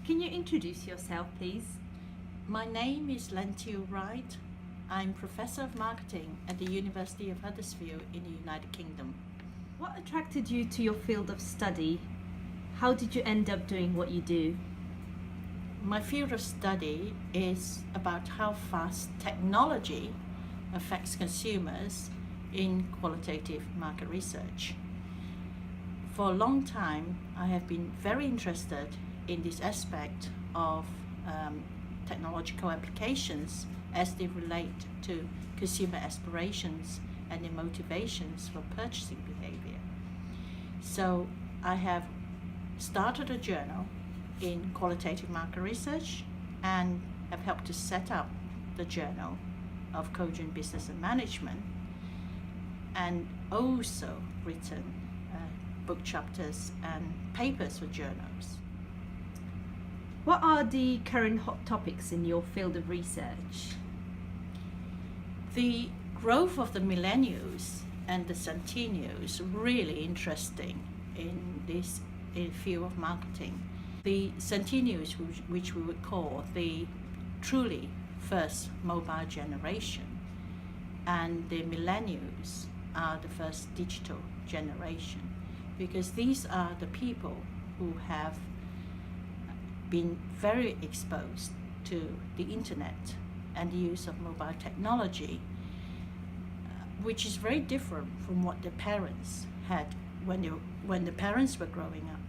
Can you introduce yourself, please? My name is Len Tiu Wright. I'm Professor of Marketing at the University of Huddersfield in the United Kingdom. What attracted you to your field of study? How did you end up doing what you do? My field of study is about how fast technology affects consumers in qualitative market research. For a long time, I have been very interested in this aspect of technological applications as they relate to consumer aspirations and their motivations for purchasing behavior. So I have started a journal in qualitative market research and have helped to set up the journal of Cogent Business Management, and also written book chapters and papers for journals. What are the current hot topics in your field of research? The growth of the millennials and the centennials really interesting in this field of marketing. The centennials, which we would call the truly first mobile generation, and the millennials are the first digital generation, because these are the people who have been very exposed to the internet and the use of mobile technology, which is very different from what their parents had when the parents were growing up.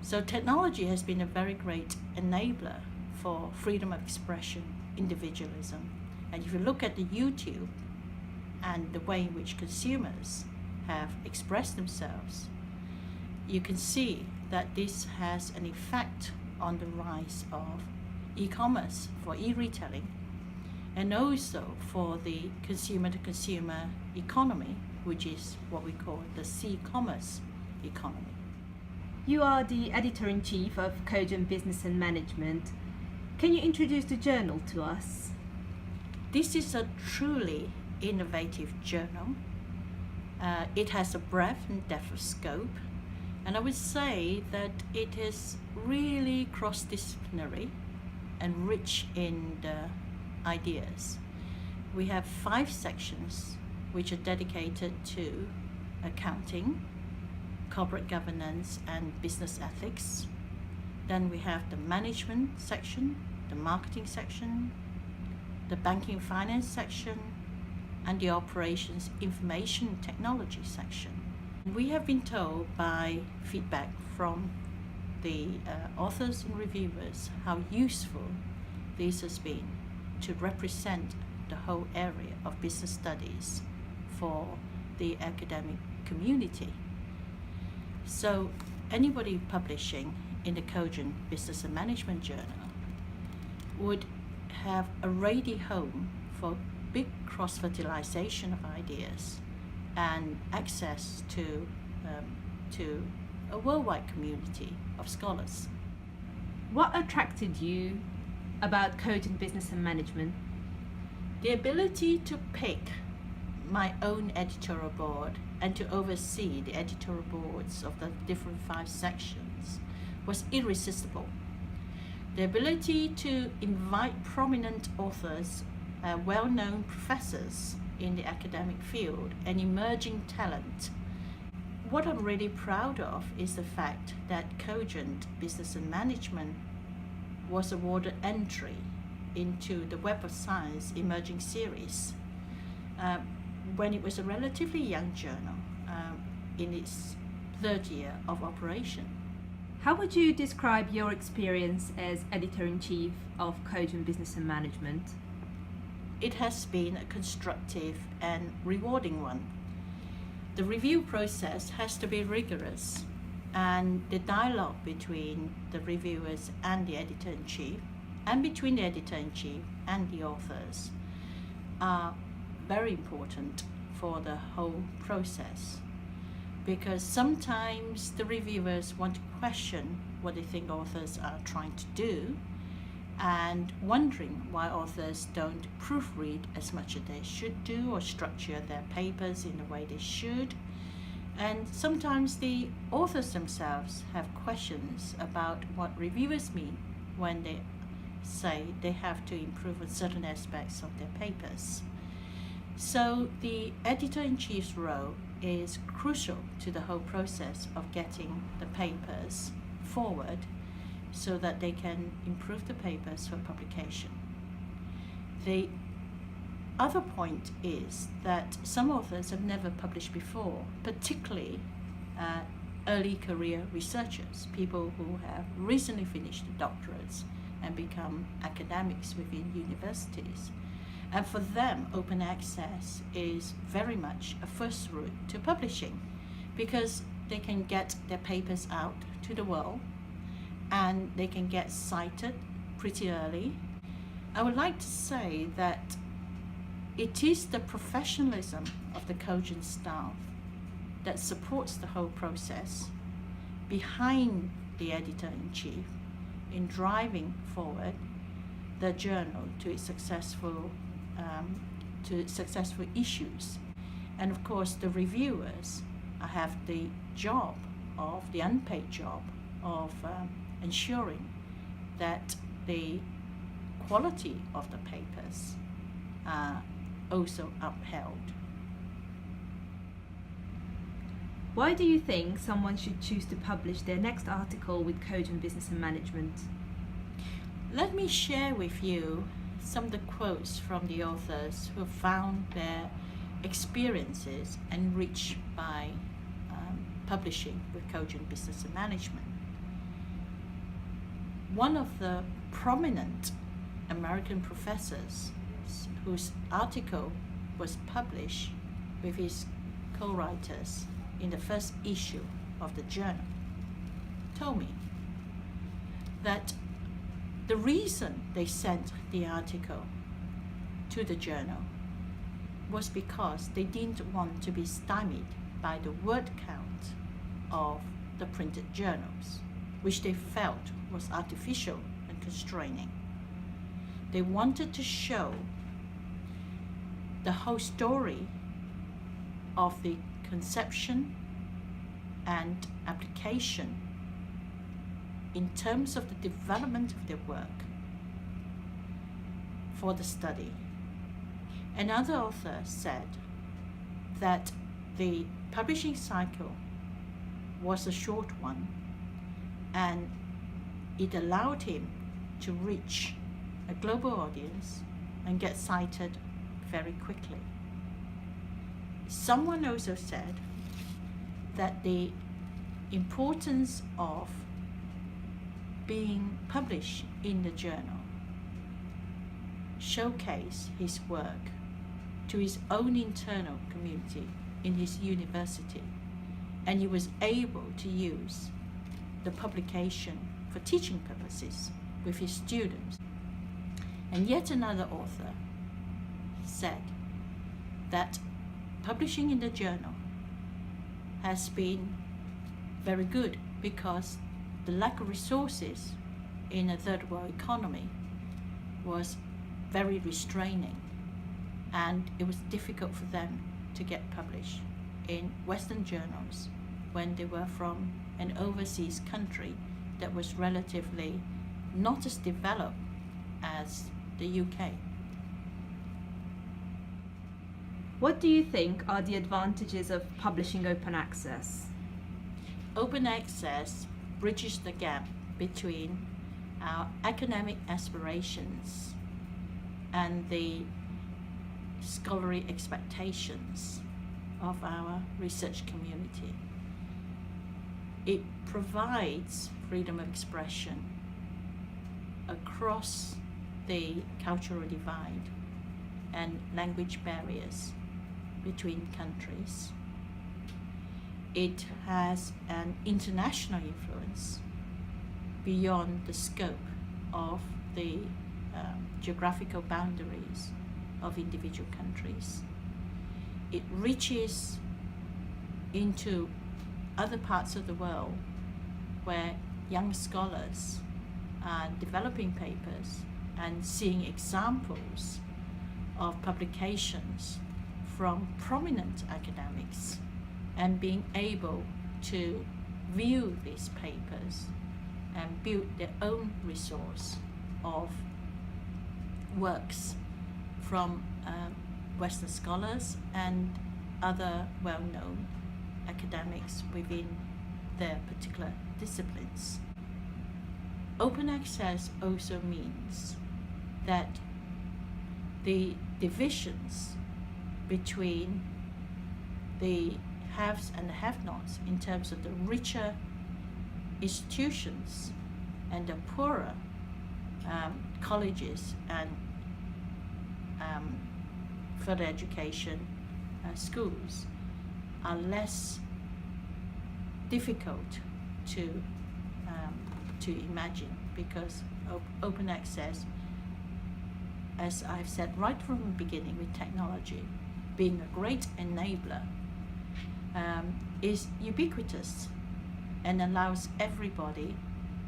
So technology has been a very great enabler for freedom of expression, individualism. And if you look at the YouTube and the way in which consumers have expressed themselves, you can see that this has an effect on the rise of e-commerce for e-retailing, and also for the consumer-to-consumer economy, which is what we call the C-commerce economy. You are the Editor-in-Chief of Cogent Business Management. Can you introduce the journal to us? This is a truly innovative journal. It has a breadth and depth of scope, and I would say that it is really cross-disciplinary and rich in the ideas. We have 5 sections which are dedicated to accounting, corporate governance and business ethics. Then we have the management section, the marketing section, the banking finance section, and the operations information technology section. We have been told by feedback from the authors and reviewers how useful this has been to represent the whole area of business studies for the academic community. So anybody publishing in the Cogent Business and Management Journal would have a ready home for big cross-fertilization of ideas and access to a worldwide community of scholars. What attracted you about Cogent Business and Management? The ability to pick my own editorial board and to oversee the editorial boards of the different 5 sections was irresistible. The ability to invite prominent authors, well-known professors in the academic field, and emerging talent. What I'm really proud of is the fact that Cogent Business and Management was awarded entry into the Web of Science Emerging Series when it was a relatively young journal in its 3rd year of operation. How would you describe your experience as Editor-in-Chief of Cogent Business and Management? It has been a constructive and rewarding one. The review process has to be rigorous, and the dialogue between the reviewers and the editor-in-chief, and between the editor-in-chief and the authors, are very important for the whole process, because sometimes the reviewers want to question what they think authors are trying to do, and wondering why authors don't proofread as much as they should do or structure their papers in the way they should. And sometimes the authors themselves have questions about what reviewers mean when they say they have to improve on certain aspects of their papers. So the editor-in-chief's role is crucial to the whole process of getting the papers forward so that they can improve the papers for publication. The other point is that some authors have never published before, particularly early career researchers, people who have recently finished doctorates and become academics within universities. And for them, open access is very much a first route to publishing, because they can get their papers out to the world and they can get cited pretty early. I would like to say that it is the professionalism of the Cogent staff that supports the whole process behind the editor-in-chief in driving forward the journal to its successful issues. And of course, the reviewers have the unpaid job of ensuring that the quality of the papers are also upheld. Why do you think someone should choose to publish their next article with Cogent Business and Management? Let me share with you some of the quotes from the authors who found their experiences enriched by publishing with Cogent Business and Management. One of the prominent American professors whose article was published with his co-writers in the first issue of the journal told me that the reason they sent the article to the journal was because they didn't want to be stymied by the word count of the printed journals, which they felt was artificial and constraining. They wanted to show the whole story of the conception and application in terms of the development of their work for the study. Another author said that the publishing cycle was a short one, and it allowed him to reach a global audience and get cited very quickly. Someone also said that the importance of being published in the journal showcased his work to his own internal community in his university, and he was able to use the publication for teaching purposes with his students. And yet another author said that publishing in the journal has been very good because the lack of resources in a third world economy was very restraining, and it was difficult for them to get published in Western journals when they were from an overseas country that was relatively not as developed as the UK. What do you think are the advantages of publishing open access? Open access bridges the gap between our academic aspirations and the scholarly expectations of our research community. It provides freedom of expression across the cultural divide and language barriers between countries. It has an international influence beyond the scope of the geographical boundaries of individual countries. It reaches into other parts of the world where young scholars are developing papers and seeing examples of publications from prominent academics and being able to view these papers and build their own resource of works from Western scholars and other well-known academics within their particular disciplines. Open access also means that the divisions between the haves and the have-nots in terms of the richer institutions and the poorer colleges and further education schools are less difficult to imagine, because open access, as I've said right from the beginning with technology being a great enabler, is ubiquitous and allows everybody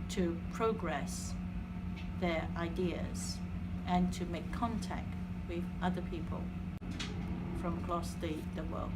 to progress their ideas and to make contact with other people from across the world.